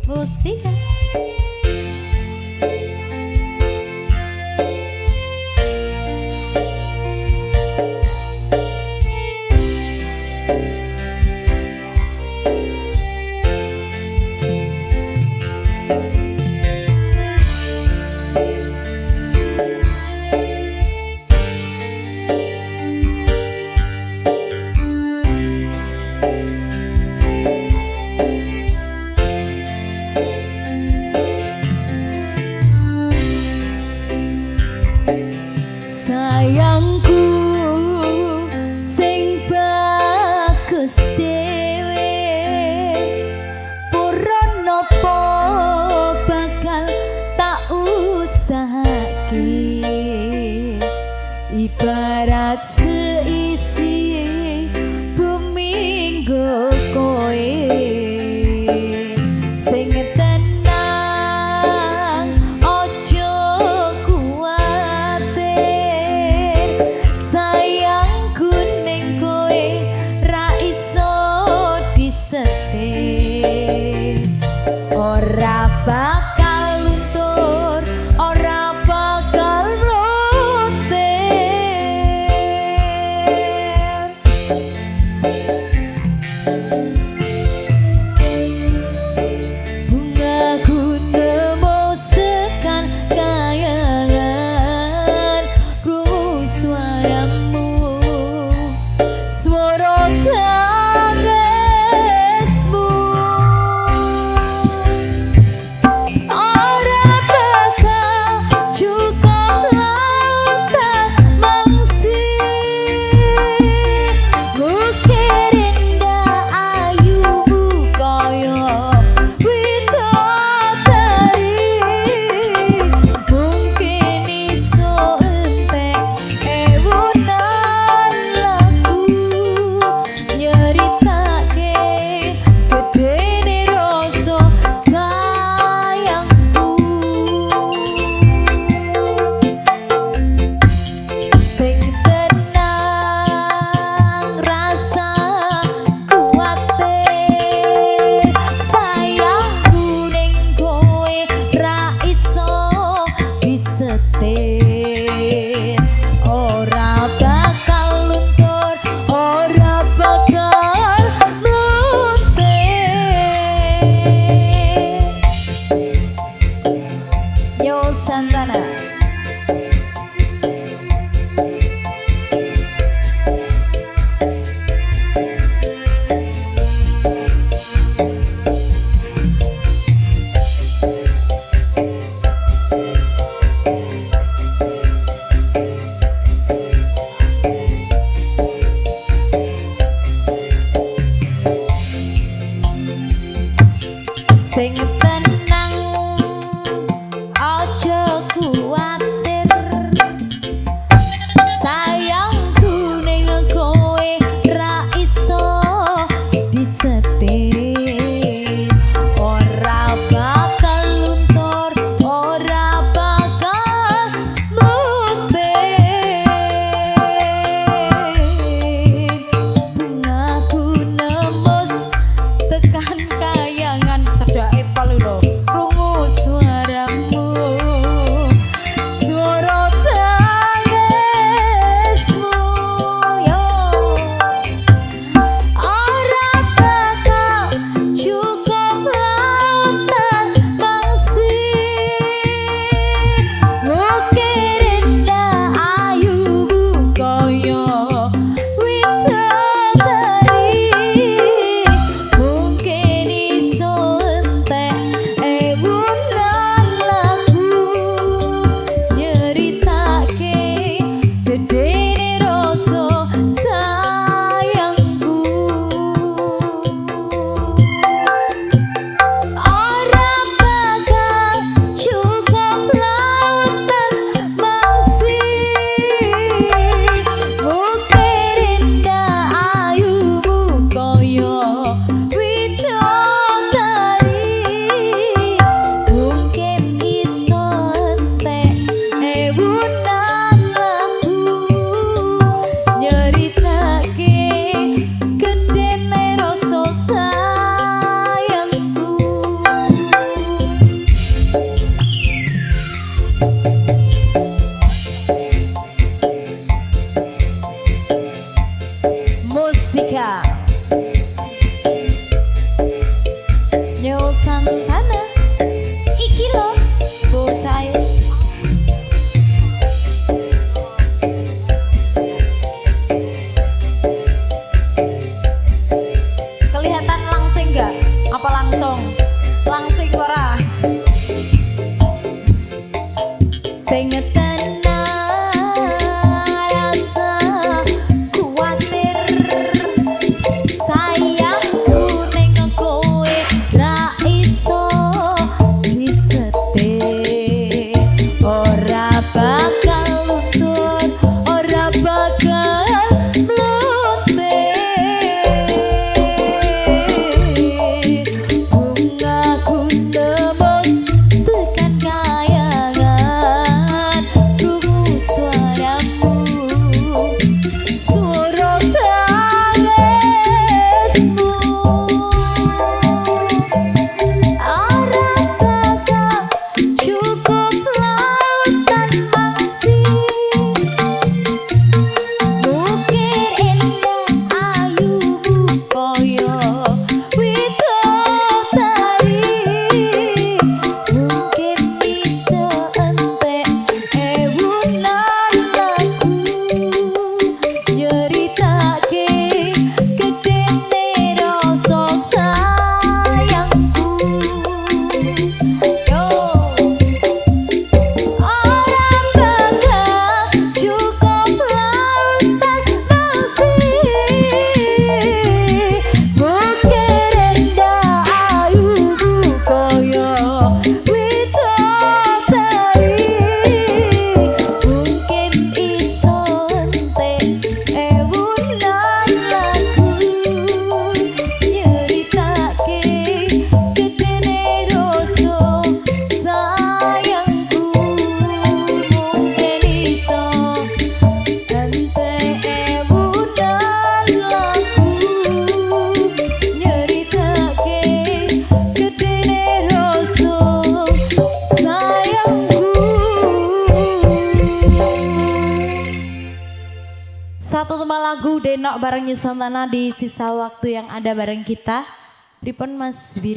Mustika. Sayangku sing bagus dhewe purun nopo bakal tak usahake ibarat seisi bumi nggo kowe sing ora bakal luntur, ora bakal roter. Bungaku nemu tekan kayangan, krungu suaramu, swara Santana. Sing tenang aja kuatir sayangku ning kowe ra iso disetir ora bakal luntur ora bakal mutir bungaku nembus tekan kayangan cedake palu Yo Santana iki lo bocah kelihatan langsing gak? Apa langsung? Langsing ora? Sing satu tema lagu Denok bareng Santana di sisa waktu yang ada bareng kita. Pripun Mas Biri?